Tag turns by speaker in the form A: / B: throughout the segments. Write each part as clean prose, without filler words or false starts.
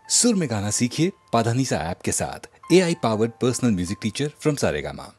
A: सुर में गाना सीखिए पाधानीसा ऐप के साथ। AI powered personal music teacher from Saregama.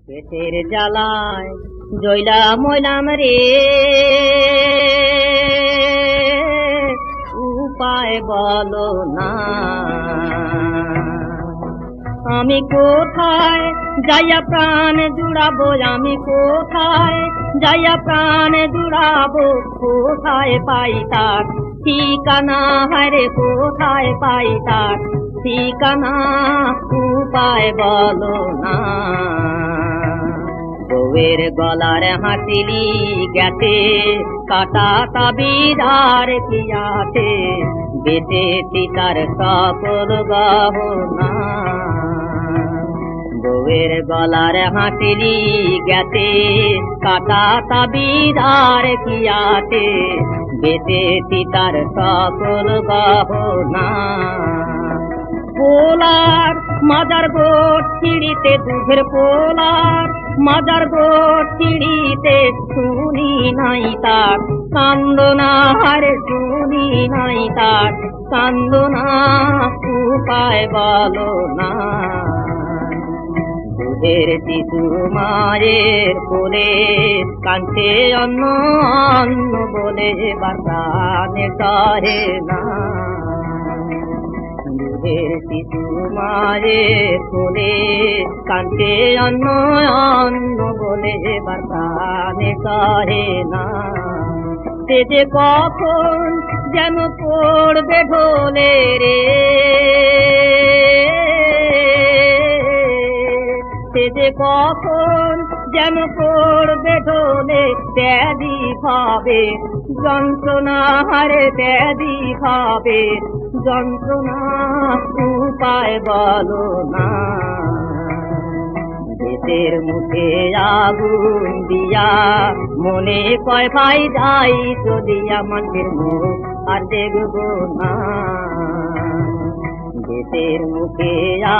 B: পেটের জ্বালায় জয়লা ময়লাম রে, উপায় বলো না। আমি কোথায় যাইয়া প্রাণ জুড়াবো, আমি কোথায় যাইয়া প্রাণ জুড়াবো, কোথায় পাই তার ঠিকানা, হায়রে কোথায় পাই তার ঠিকানা, উপায় বলো না। বউয়ের গলার হাসিলি গেছে কাটা তাবিদার পিয়াতে, বেঁচেছি তার সকল গহনা। বউয়ের গলার হাসিলি গেছে কাটা তাবিদার পিয়াতে, বেঁচেছি তার সকল গহনা। পোলার মাজার গোট চিড়িতে, দুধের পোলার মাজার গোট চিড়িতে, শুনি নাই তার কান্দনা, হারে শুনি নাই তার কান্দনা, উপায় বলো না। দুধের শিশু মায়ের কোলে কাঁদছে অন্ন অন্ন বলে, বাতানে সহে না। দুধের শিশু মায়ের কোলে কাঁদছে অন্ন অন্ন বলে এবার প্রাণে সহে না। সে যে কখন যেন পড়বে ঢোলে রে, সে যে কখন যেন পড়বে ঢোলে, ব্যাধি ভাবে যন্ত্রণা হারে ব্যাধি ভাবে যন্ত্রণা উপায় বলো না। দেশের মুখে আগুন দিয়া মনে কয় ভাই যাই চলিয়া, মাটির মুখ আর দেখব না। দেশের মুখে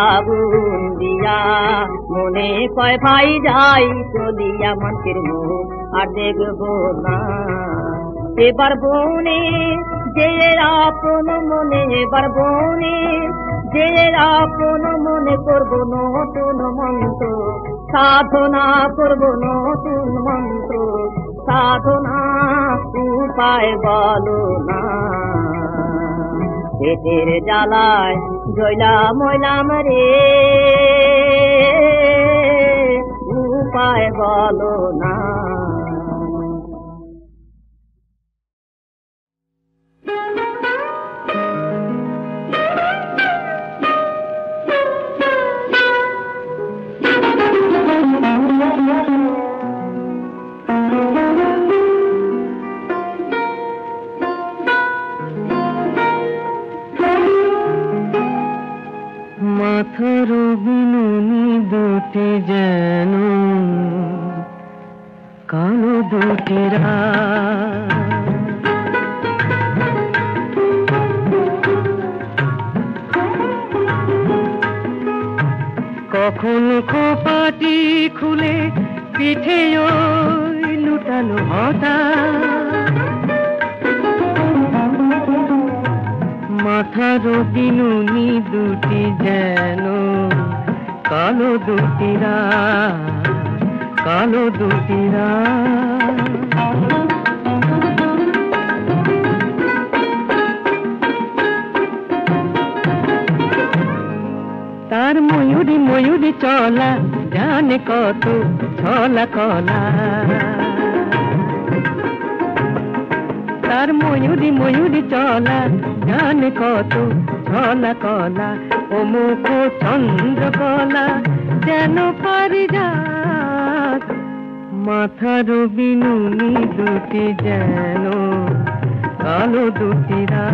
B: আগুন দিয়া মনে কয় ভাই যাই চলিয়া, মাটির মুখ আর দেখব না। এবার বনে যে আপন মনে, এবার বনে যে আপন মনে করব নতুন মন্ত্র সাধনা, করব নতুন মন্ত্র সাধনা উপায় বলো না। পেটের জ্বালায় জয়লা ময়লাম রে, উপায় বলো না।
C: মাথার বিনুনি দুটি যেন কালো দুটিরা, কখন খোপাটি খুলে পিঠে ওই লুটানো হঠাৎ। মাথার বিনুনি দুটি যেন কালো দুটিরা, কালো দুটিরা। তার ময়ূরী ময়ূরী চলা জানে কত ছলা কলা, তার ময়ূরী ময়ূরী চলা জানে কত ছলা কলা। ও মুখ চন্দ্রকলা যেন পারিজাত, মাথার বিনুনি দুটি যেন কালো দুটিরা,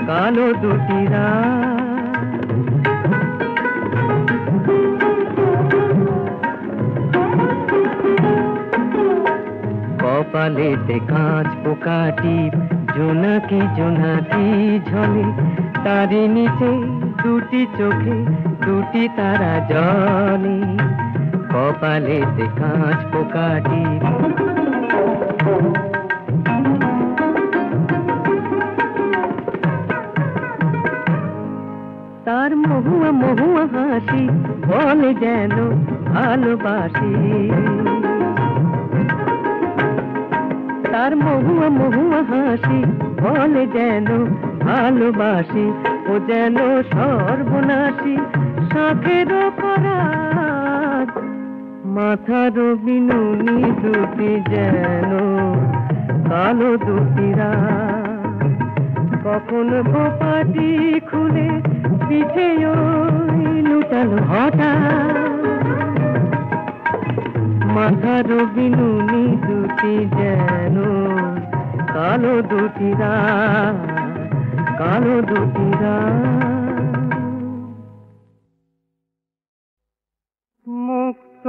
C: কালো দুটিরা। কপালেতে কাঁচ পোকাটি জোনাকি জোনাকি ঝলে, তারি নিচে দুটি চোখে দুটি তারা জলে। কপালেতে কাঁচ পোকাটি তার মহুয়া মহুয়া হাসি বলে যেন ভালোবাসি, তার মহুয়া মহুয়া হাসি বলে যেন ভালোবাসি। ও যেন সর্বনাশী শাখের করাত, মাথার বিনুনি দুটি যেন কালো দুটিরা। কখন গোপাটি খুলে পিঠে ওই লুটালো হঠাৎ। মাথার বিনুনি দুটি যেন কালো দুটিরা, কালো দুটিরা। মুক্ত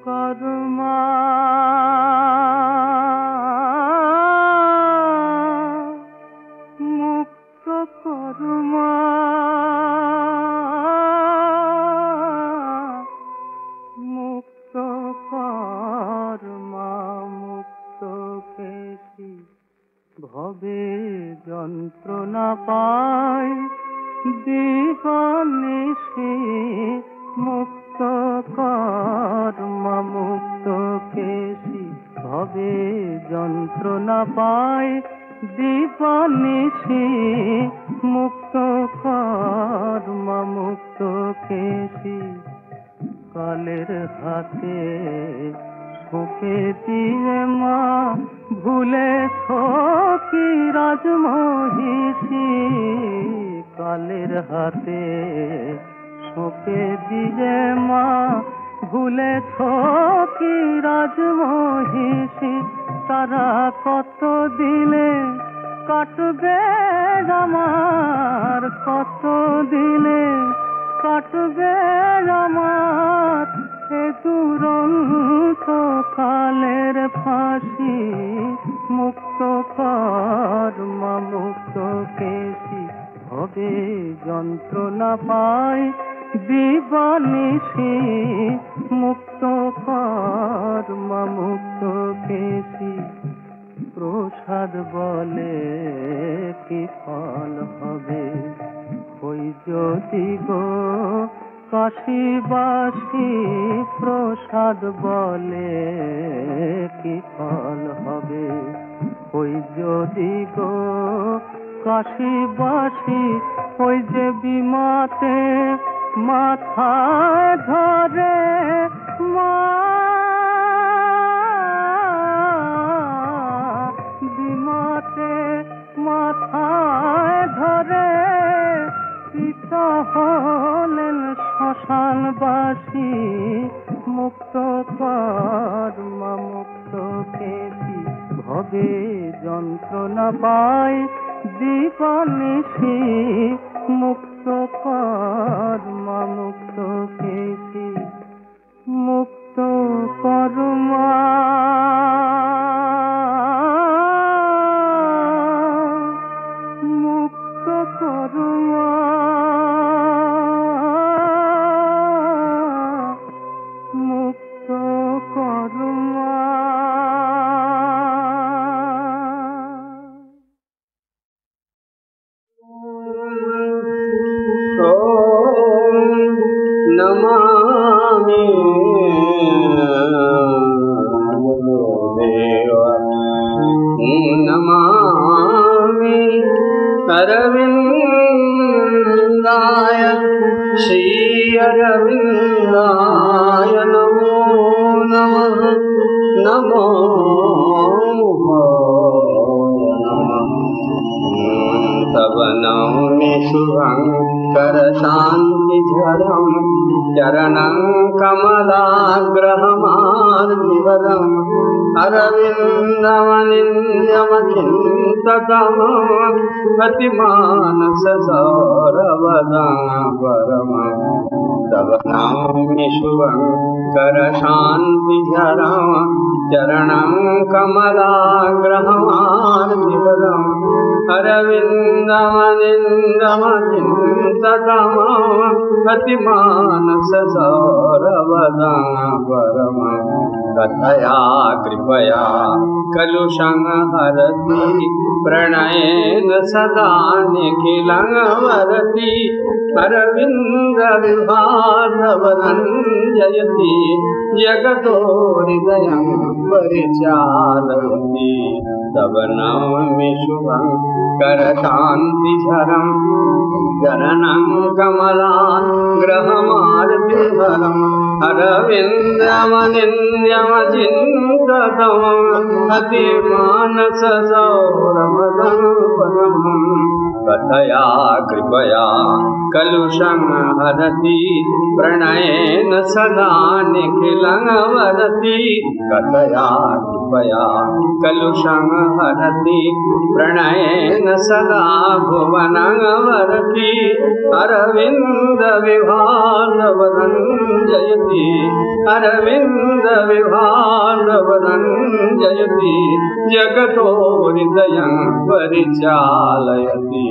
C: কর্মা মুক্ত কর্মা মুক্ত কর্মা মুক্ত কেশি ভবে যন্ত্রণা পায় দিবানিশি। মুক্ত কর্মা মুক্ত কেশি ভবে যন্ত্রণা পায় দিবানিশি মুক্ত কর্মা মুক্ত কেশি কালের হাতে সঁপে দিয়ে মা ভুলেছ কি রাজমহিষী কালের হাতে সঁপে দিয়ে মা ভুলেছ কি রাজমহিষী তারা কত দিলে কাটবে আমার কত দিলে কাটবে আমার এ দুরন্ত কালের ফাঁসি মুক্ত কর্মা মুক্ত কেশি হবে যন্ত্রণা পায় দিবানিশি মুক্ত কর্মা মুক্ত কেশি প্রসাদ বলে কি ফল হবে ওই যদি গো কাশীবাসী প্রসাদ বলে কি ফল হবে ওই যদি গো কাশীবাসী ওই যে বিমাতে মাথায় ধরে মা বিমাতে মাথায় ধরে পিতা হলেন শ্মশানবাসী মুক্ত কর্মা মুক্ত কেশি ভবে যন্ত্রণা পায় দিবানিশি মুক্ত কর্মা মুক্ত কেশি মুক্ত কর্মা মুক্ত কর্মা মুক্ত কর্মা
D: नमामि नमामि अरविन्दाय श्री अरविन्दाय नमो नमः नमो तव नौमि शुभंकर शांति झरम चरणं कमलाग्रहमार्तिवरम् अरविन्दमनिन्द्यमचिन्ततमम् अतिमानससौरवदापरमम् तव नौमि शुभंकर शांति झरम चरणं कमलाग्रहमार्तिवरम् अरविन्दमनिन्दमचिन्ततमम् अतिमानससौरवदापरमम् कथया कृपया कलुषं हरति प्रणयेन सदा निखिलं वरति अरविन्दविभासवदञ्जयति जगतो हृदयं परिचालयति तव नौमि शुभंकर शान्तिझरम् चरणं कमलाग्रहमार्तिवरम् अरविन्दमनिन्द्यमचिन्ततमम् अतिमानससौरभदम् कथया कृपया कलुषं हरति प्रणयेन सदा निखिलं वरति कथया कृपया कलुषं हरति प्रणयेन सदा भुवनं वरति अरविन्दविभासवदञ्जयति अरविन्दविभासवदञ्जयति जगतो हृदयं परिचालयति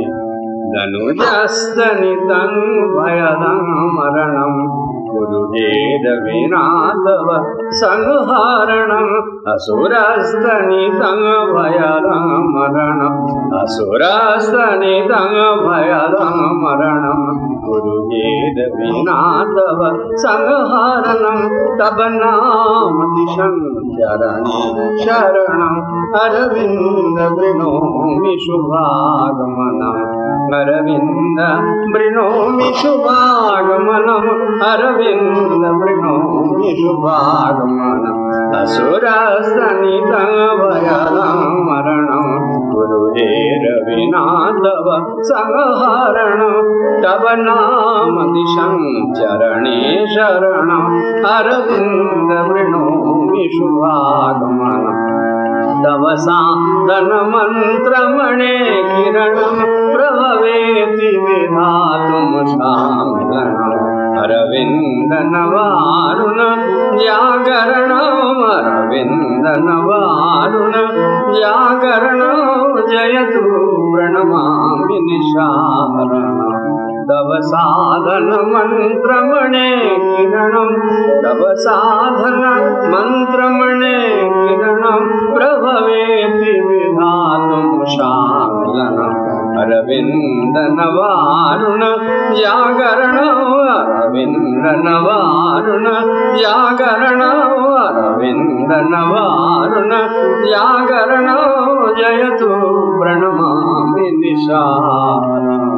D: धनुजस्तनितं भयदं मरणम् गुरुवेदविनाथव संहारणम् असुरस्तनितं भयदं मरणम् असुरस्तनितं भयदं मरणम् गुरुवेद विना तव संहारणं तब नाम दिशंचरणे शरणं अरविंद वृणोमि शुभागमनम् अरविंद वृणोमि शुभागमनम् अरविंद वृणोमि शुभागमनम् असुरसनितं भयदं मरणं गुरुवेद विना तव संहारणं तव नाम दिशंचरणे शरणं अरविंद वृणोमि शुभागमनम् तव साधन मंत्रमणे किरणं प्रभवेति विधातुं शामिलम् अरविंद नवारुण जागरणम् अरविंद नवारुण जागरणम् जयतु प्रणमामि निशारणम् तव साधन मंत्रमणे किरणं तव साधन मंत्रमणे किरणं प्रभवेति विधातुं शामिलम् अरविंद नवारुण जागरणम् अरविंद नवारुण जागरणम् अरविंद नवारुण जागरणम् जयतु प्रणमामि निशारणम्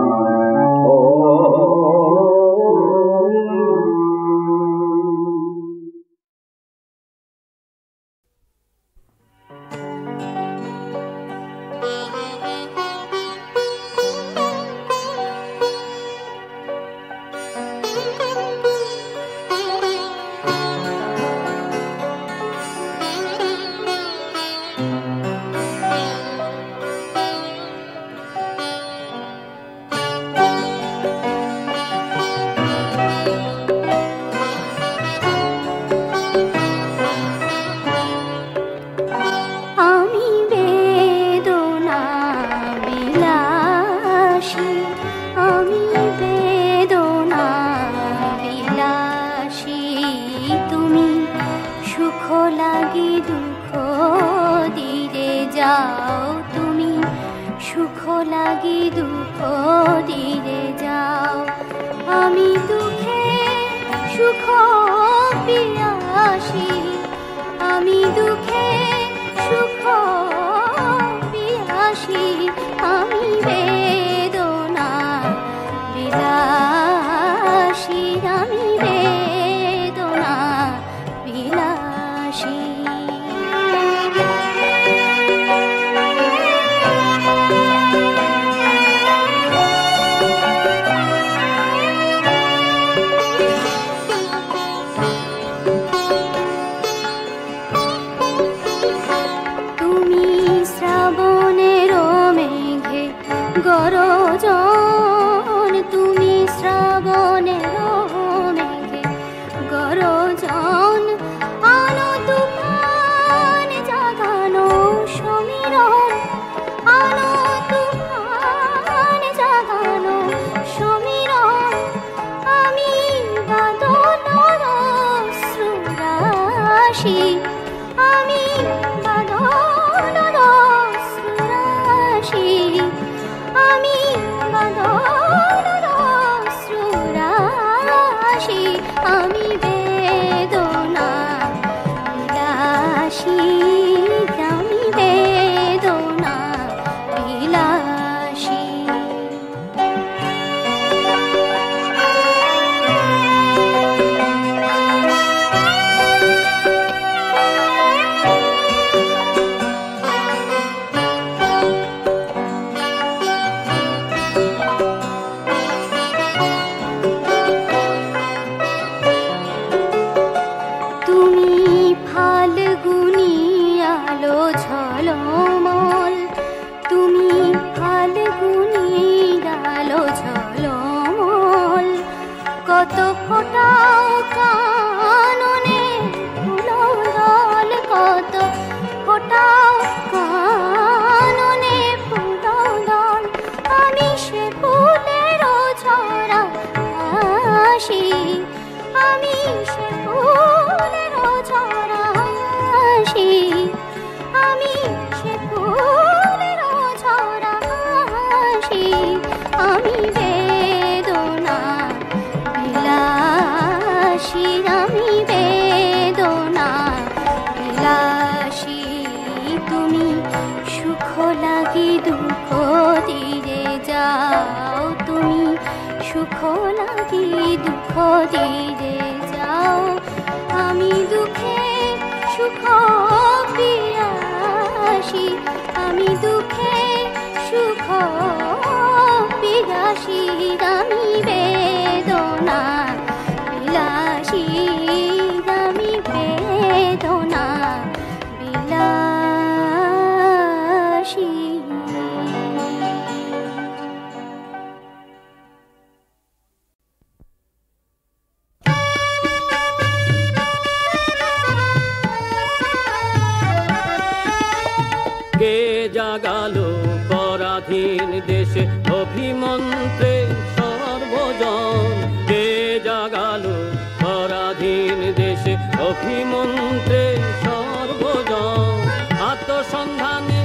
E: তুমি ফাল্গুনী দিতে যাও, আমি দুঃখে সুখ পিয়াসী, আমি দুঃখে সুখ পিয়াসী, আমি বেদনা বিলাসী, আমি বেদনা বিলাসী।
F: কে জাগালো পরাধীন দেশে অভিমন্ত্রে সর্বজন, কে জাগালো পরাধীন দেশে অভিমন্ত্রে সর্বজন। আত্মসন্ধানে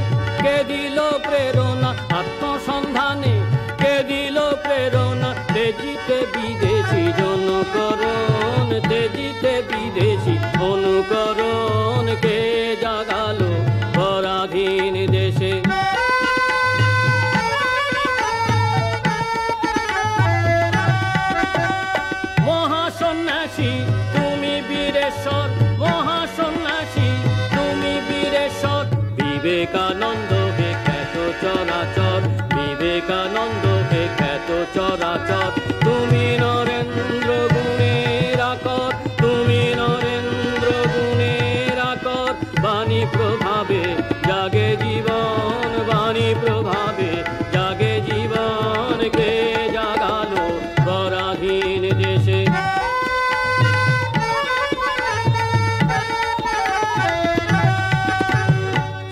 F: কে দিল প্রেরণা, আত্মসন্ধানে কে দিল প্রেরণা, তেজিতে বিদেশি জনকরণ, তেজিতে বিদেশি অনুকরণ। কে জাগালো পরাধীন দেশে। মহাসন্ন্যাসী তুমি বীরেশ্বর, মহাসন্ন্যাসী তুমি বীরেশ্বর, বিবেকানন্দ হে খ্যাত চরাচর, বিবেকানন্দ হে খ্যাত চরাচর। তুমি নরেন্দ্র গুণের আকর, তুমি নরেন্দ্র গুণের আকর, বাণী প্রভাবে জাগে জীবন, বাণী প্রভাবে জাগে জীবন। কে জাগালো পরাধীন দেশে।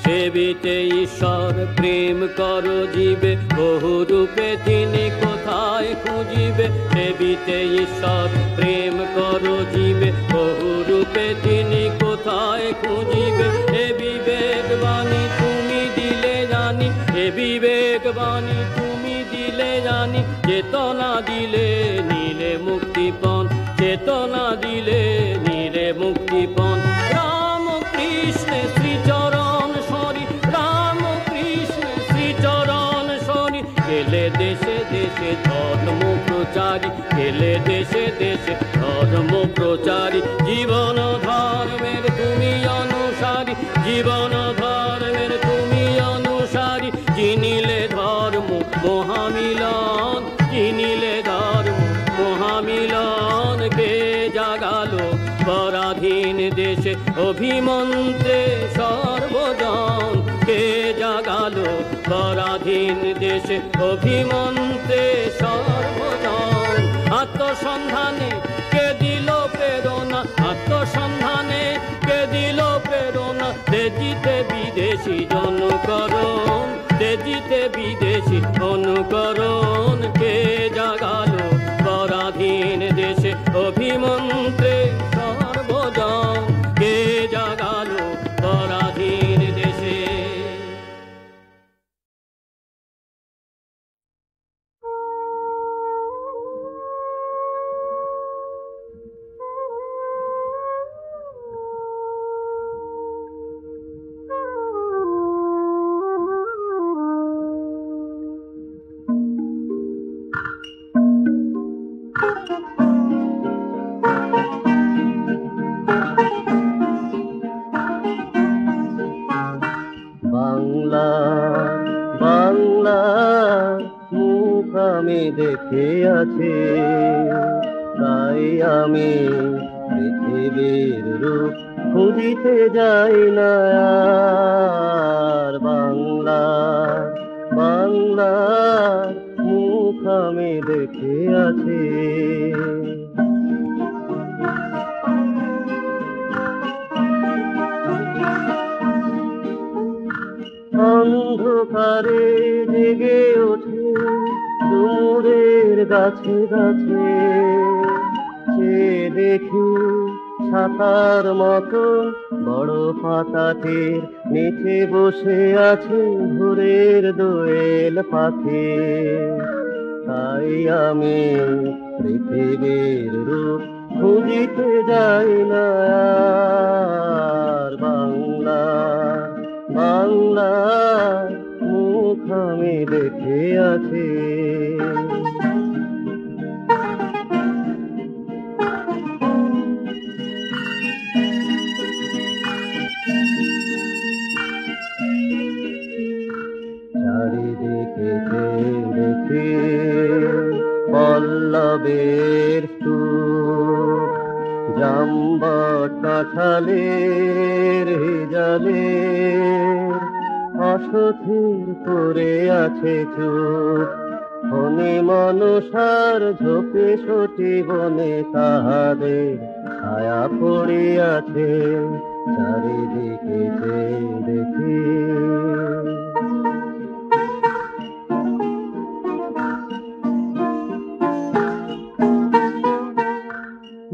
F: সেবিতে ঈশ্বর প্রেম করো জীবে, বহু রূপে তিনি কোথায় খুঁজিবে। সেবিতে ঈশ্বর প্রেম করো জীবে, বহু রূপে তিনি কোথায় খুঁজিবে। এ বিবেক বাণী তুমি দিলে জানি, এ বিবেক বাণী তুমি দিলে জানি, চেতনা দিলে নীলে মুক্তিপণ, চেতনা দিলে নীলে মুক্তিপণ। রাম কৃষ্ণ শ্রীচরণ সরি, রাম কৃষ্ণ শ্রীচরণ সরি, গেলে দেশে দেশে ধর্ম প্রচারী, গেলে দেশে দেশে ধর্ম প্রচারী। জীবন ধর্মের তুমি অনুসারী, জীবন ধর্মের তুমি অনুসারী, চিনিলে ধর্ম মহামিলন, চিনিলে ধর্ম মহামিলন। কে জাগালো পরাধীন দেশে অভিমন্ত্রে সর্বজন, কে জাগালো পরাধীন দেশে অভিমন্ত্রে সর্বজন। আত্মসন্ধানে কে দিল প্রেরণা, আত্মসন্ধানে কে দিল প্রেরণা, তেজিতে বিদেশি জনকরণ, তেজিতে বিদেশি অনুকরণ। কে জাগালো পরাধীন দেশে অভিমন্ত্রে সর্বজন, কে জাগালো পরাধীন দেশে।
C: বাংলা বাংলা মুখ আমি দেখে আছি, তাই আমি পৃথিবীর রূপ খুঁজিতে যাই না আর। বাংলা বাংলা মুখ আমি দেখে আছি। অন্ধকারে জেগে ওঠে ডুমুরের গাছে গাছে, সে দেখি ছাতার মতন বড় পাতাটির নিচে বসে আছে ভোরের দোয়েল পাখি। তাই আমি পৃথিবীর রূপ খুঁজিতে যাই না আর। বাংলা বাংলা মুখ আমি দেখে আছি। বরিশালের জালের অসথির করে আছে চুপ, ফণি মনসার ঝোপে সটি বনে তাহাদের ছায়া পড়িয়াছে, চারিদিকে দেখি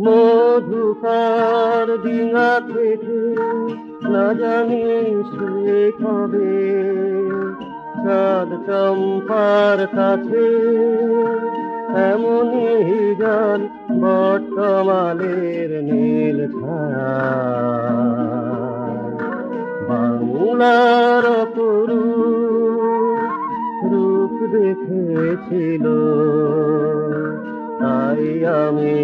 C: মধুকার ডিঙা থেকে না জানি সে কবে চাঁদ চম্পার কাছে এমনই গান বটতমালের নীল ছায়া। বাংলার অপরূপ রূপ দেখেছিল, তাই আমি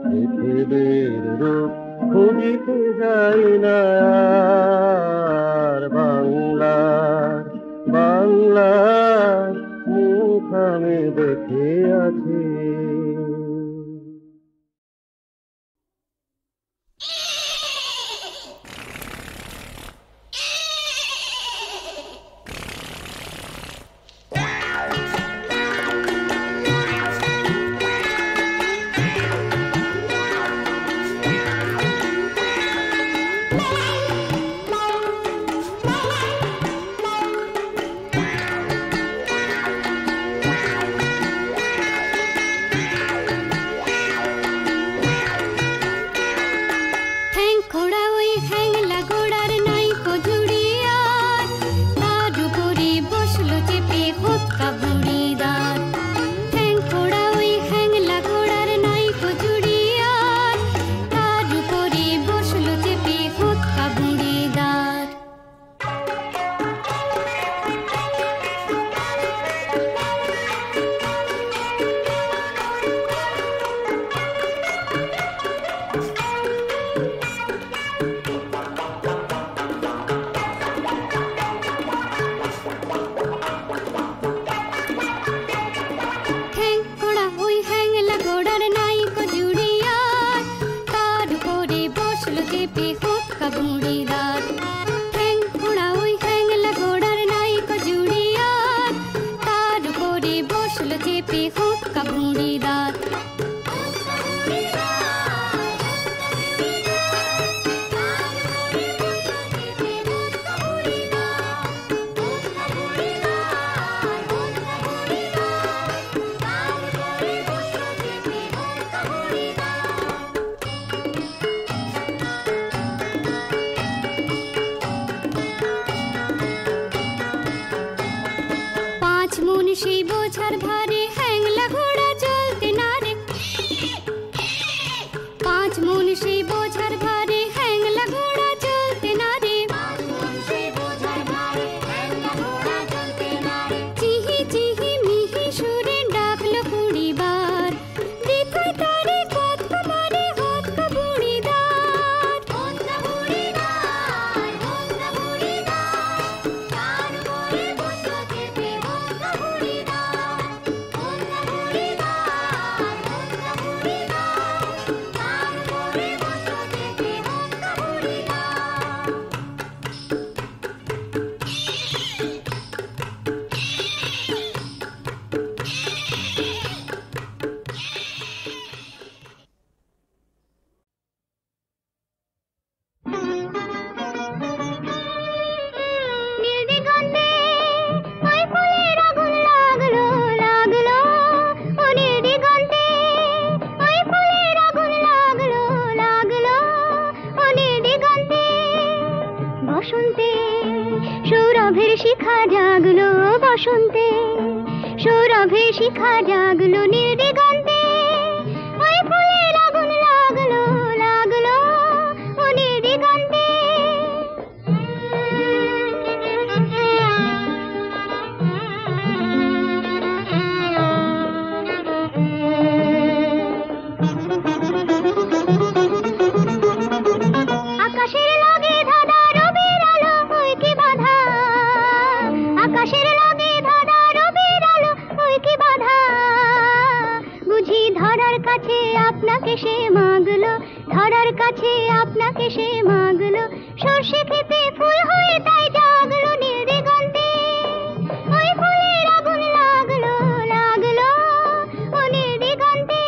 C: পৃথিবীর রূপ খুঁজিতে যাই না আর। বাংলার মুখ আমি দেখে আছি।
E: সর্ষে খেতে ফুল হয়ে তাই জাগলো নীল দিগন্তে, ওই ফুলের আগুন লাগলো লাগলো ও নীল দিগন্তে।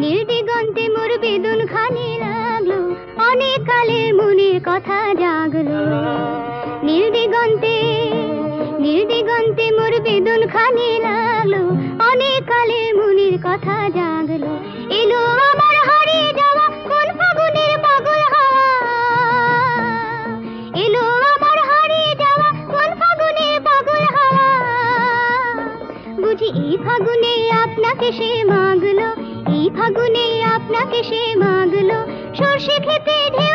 E: নীল দিগন্তে মোর বেদন খানি লাগলো, অনেক কালের মনের কথা জাগলো। নীল দিগন্তে মোর বেদন খানি লাগলো, অনেক কালের মনের কথা জাগলো। এলো আমার হারিয়ে যাওয়া কোন ফাগুনের পাগল হাওয়া, এলো আমার হারিয়ে যাওয়া কোন ফাগুনের পাগল হাওয়া। বুঝি এই ফাগুনে আপনাকে সে মাগলো, এই ফাগুনে আপনাকে সে মাগলো। সর্ষে খেতে ঢেউ